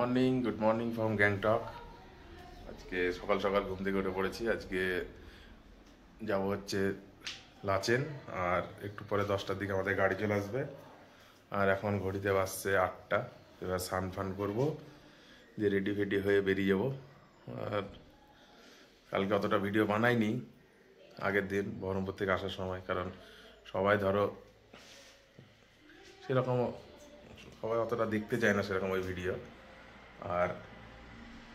Good morning from Gangtok. আজকে সকাল সকাল ঘুম থেকে উঠে পড়েছি। আজকে যাব হচ্ছে লাচেন, আর একটু পরে 10টার দিকে আমাদের গাড়ি চলে আসবে। আর এখন ঘড়িতে বাজছে 8টা। এবার স্নান ফান করবো, যে রেডি ফেডি হয়ে বেরিয়ে যাবো। আর কালকে অতটা ভিডিও বানাইনি আগের দিন বহরমপুর থেকে আসার সময়, কারণ সবাই ধরো সেরকম সবাই অতটা দেখতে চায় না সেরকম ওই ভিডিও। আর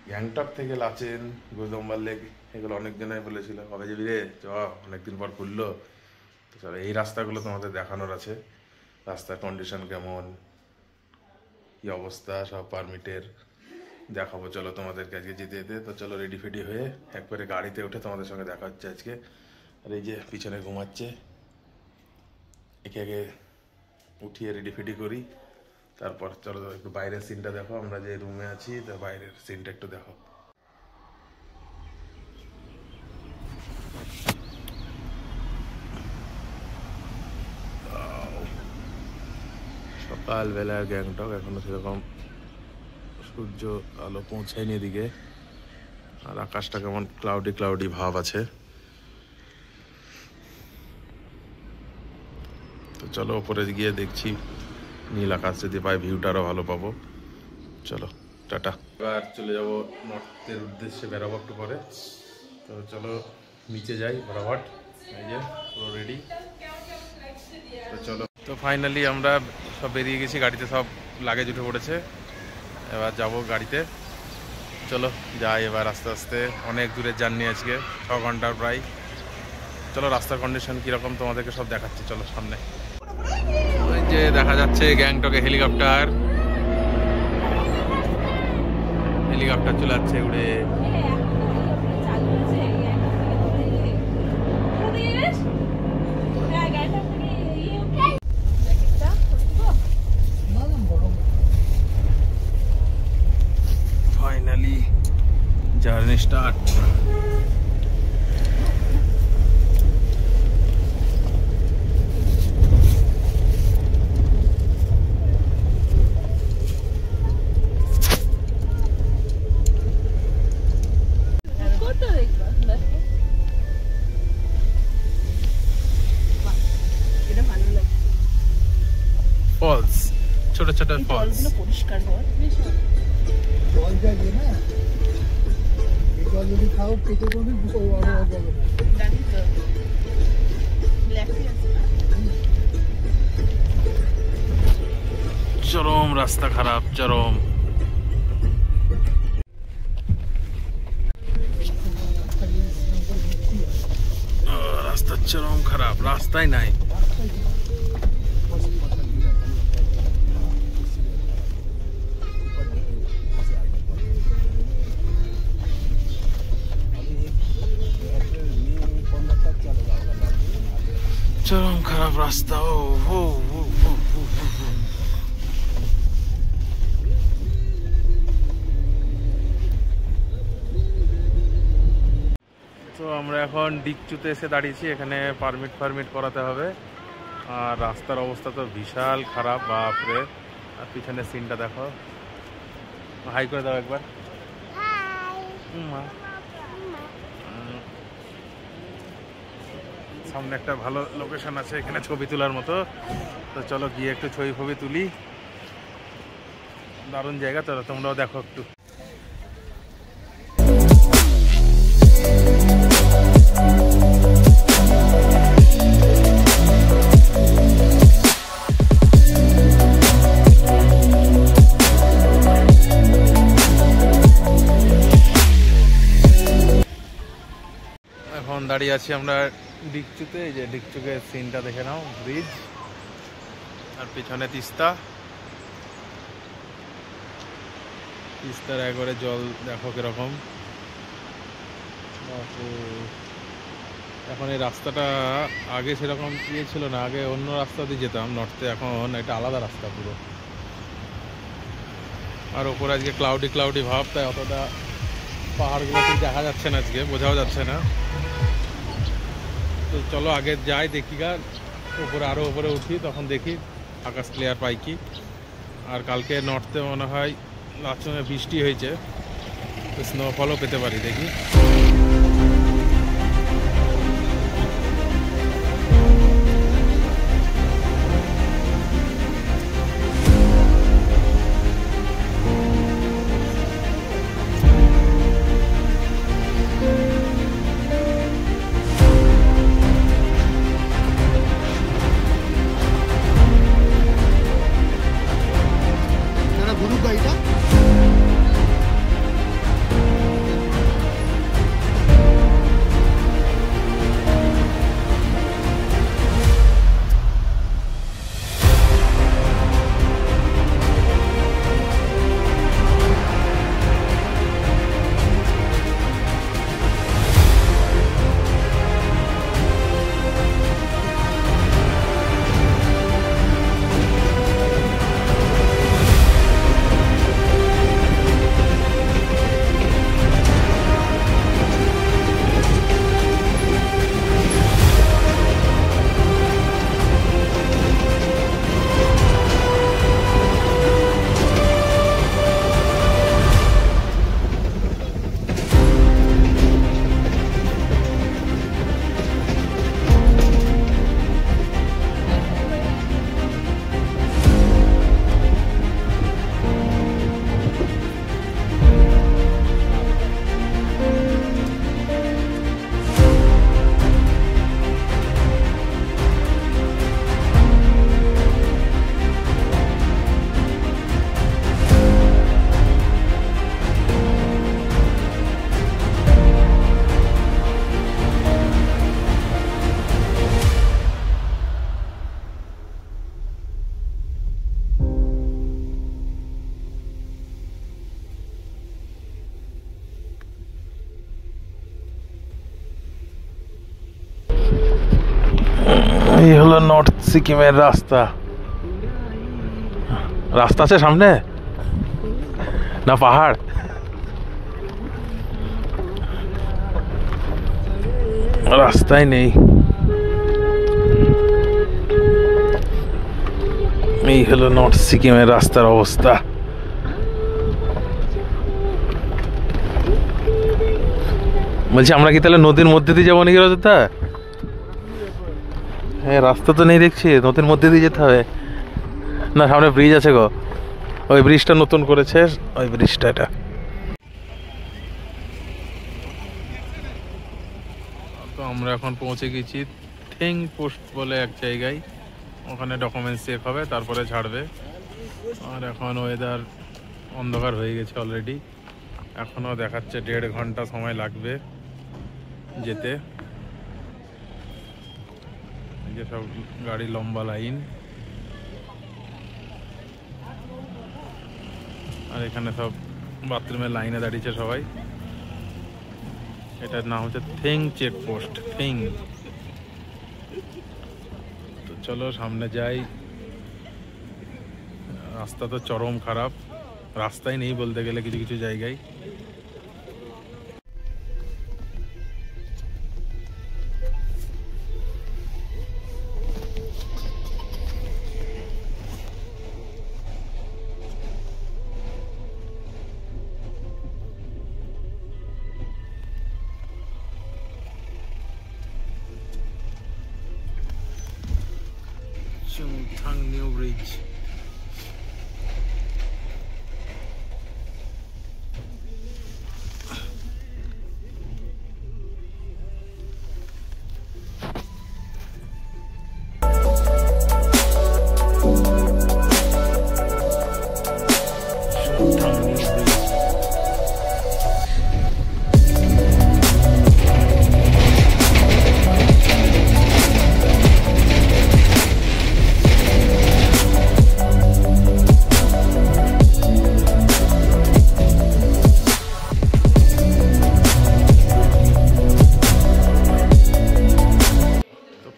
গ্যাংটক থেকে লাচেন, গুলদম্বার লেক এগুলো অনেকজনে বলেছিল কবে যাবি রে, চ অনেকদিন পর খুললো। তো চলো এই রাস্তাগুলো তোমাদের দেখানোর আছে, রাস্তার কন্ডিশন কেমন, কী অবস্থা, সব পারমিটের দেখাবো। চলো তোমাদেরকে আজকে যেতে যেতে। তো চলো রেডি ফেডি হয়ে একবারে গাড়িতে উঠে তোমাদের সঙ্গে দেখা হচ্ছে আজকে। আর এই যে পিছনে ঘুমাচ্ছে, একে আগে উঠিয়ে রেডি ফেডি করি, তারপর চলো একটু বাইরের সিনটা দেখো। আমরা যে রুমে আছি তো বাইরের সিনটা একটু দেখো। সকালবেলার গ্যাংটক, এখনো সেরকম সূর্য আলো পৌঁছায়নি এদিকে, আর আকাশটা কেমন ক্লাউডি ক্লাউডি ভাব আছে। তো চলো ওপরে গিয়ে দেখছি, নীল আকাশ যদি পাই ভিউটা আরও ভালো পাবো। চলো টাটা। এবার চলে যাবো নর্থের উদ্দেশ্যে, বেরোবো একটু পরে। তো চলো নিচে যাই বরাবর। এই যে পুরো রেডি। তো চলো, তো ফাইনালি আমরা সব বেরিয়ে গেছি, গাড়িতে সব লাগেজ উঠে পড়েছে। এবার যাব গাড়িতে। চলো যাই এবার আস্তে আস্তে। অনেক দূরের জার্নি আজকে, 6 ঘন্টার প্রায়। চলো রাস্তার কন্ডিশন কীরকম তোমাদেরকে সব দেখাচ্ছি। চলো সামনে। ওই যে দেখা যাচ্ছে গ্যাংটকে হেলিকপ্টার চলে যাচ্ছে উড়ে। Finally journey start. ফলস, ছোট ছোট ফলস। পরিষ্কার হয়, জল যাবে না, এই জল যদি খাও পেটে করবে, চরম রাস্তা খারাপ, চরম রাস্তা, চরম খারাপ, রাস্তাই নাই। চরম খারাপ রাস্তা। ও তো আমরা এখন ডিকচুতে এসে দাঁড়িয়েছি। এখানে পারমিট করাতে হবে। আর রাস্তার অবস্থা তো বিশাল খারাপ, বাপরে। আর পিছনের সিনটা দেখো। হাই করে দাও একবার। সামনে একটা ভালো লোকেশন আছে এখানে ছবি তোলার মতো। তো চলো গিয়ে একটু ছবি তুলি। দারুণ জায়গা, তো তোমরাও দেখো একটু। এখন দাঁড়িয়ে আছি আমরা ডিকচুতে। এই যে ডিকচুকের সিনটা দেখে নাও, ব্রিজ, আর পিছনে তিস্তার একবারে জল দেখো কিরকম। এখন এই রাস্তাটা আগে সেরকম ইয়ে ছিল না, আগে অন্য রাস্তা দিয়ে যেতাম নর্থে, এখন এটা আলাদা রাস্তা পুরো। আর ওপরে আজকে ক্লাউডি ভাব, তাই অতটা পাহাড়গুলো ঠিক দেখা যাচ্ছে না, আজকে বোঝাও যাচ্ছে না। তো চলো আগে যাই, দেখি গা উপরে, আরও উপরে উঠি, তখন দেখি আকাশ ক্লিয়ার পাই কি। আর কালকে নর্থে মনে হয় লাচুংয়ে বৃষ্টি হয়েছে, স্নোফলও পেতে পারি, দেখি। এই হলো নর্থ সিকিমের রাস্তা। রাস্তা আছে সামনে না পাহাড়? রাস্তাই নেই। এই হলো নর্থ সিকিমের রাস্তার অবস্থা। বলছি আমরা কি তাহলে নদীর মধ্যে দিয়ে যাবো নাকি রাজা? হ্যাঁ, রাস্তা তো নেই দেখছি, নদীর মধ্যে দিয়ে যেতে হবে। না, সামনে ব্রিজ আছে গো, ওই ব্রিজটা নতুন করেছে, ওই ব্রিজটা। এটা তো আমরা এখন পৌঁছে গেছি থেং পোস্ট বলে এক জায়গায়। ওখানে ডকুমেন্টস চেক হবে, তারপরে ছাড়বে। আর এখন ওয়েদার অন্ধকার হয়ে গেছে অলরেডি, এখনও দেখাচ্ছে 1.5 ঘন্টা সময় লাগবে যেতে। এই যে সব গাড়ি, লম্বা লাইন। আর এখানে সব বাথরুমের লাইনে দাঁড়িয়েছে সবাই। এটার নাম হচ্ছে থেং চেকপোস্ট, থেং। তো চলো সামনে যাই। রাস্তা তো চরম খারাপ, রাস্তাই নেই বলতে গেলে কিছু কিছু জায়গায়। Chungthang New Bridge.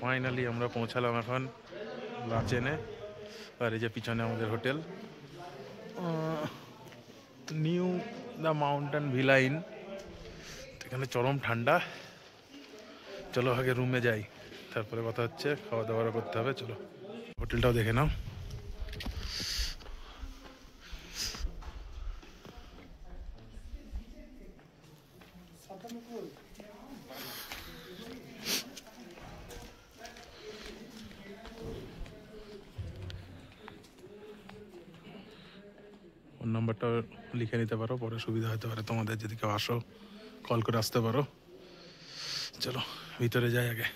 ফাইনালি আমরা পৌঁছালাম এখন লাচেনে। আর এই যে পিছনে আমাদের hotel, new the mountain villa in. এখানে চরম ঠান্ডা। চলো আগে রুমে যাই, তারপরে কথা হচ্ছে। খাওয়া দাওয়া করতে হবে, চলো। হোটেলটাও দেখে নাও। নাম্বারটা লিখে নিতে পারো, পরে সুবিধা হতে পারে তোমাদের যদি কেউ আসো কল করে আসতে পারো। চলো ভিতরে যাই আগে।